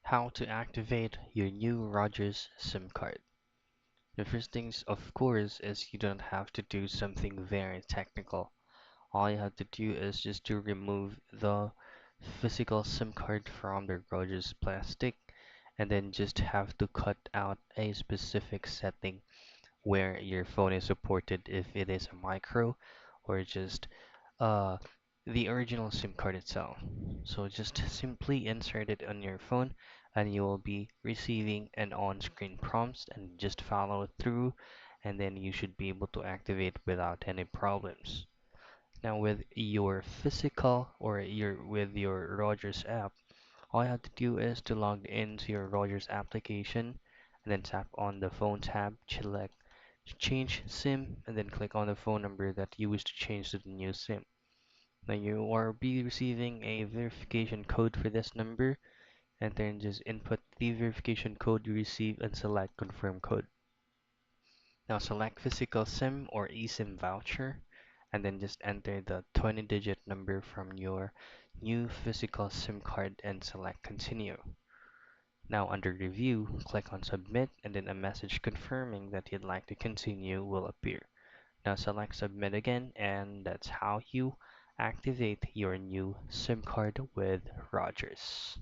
How to activate your new Rogers SIM card. The first things, of course, is you don't have to do something very technical. All you have to do is just to remove the physical SIM card from the Rogers plastic and then just have to cut out a specific setting where your phone is supported if it is a micro or just uh, the original SIM card itself. So just simply insert it on your phone and you will be receiving an on-screen prompt and just follow through and then you should be able to activate without any problems. Now with your physical or your Rogers app, all you have to do is to log into your Rogers application and then tap on the phone tab, select change SIM and then click on the phone number that you wish to change to the new SIM. Now you will be receiving a verification code for this number and then just input the verification code you receive and select confirm code. Now select physical SIM or eSIM voucher and then just enter the 20-digit number from your new physical SIM card and select continue. Now under review, click on submit and then a message confirming that you'd like to continue will appear. Now select submit again and that's how you activate your new SIM card with Rogers.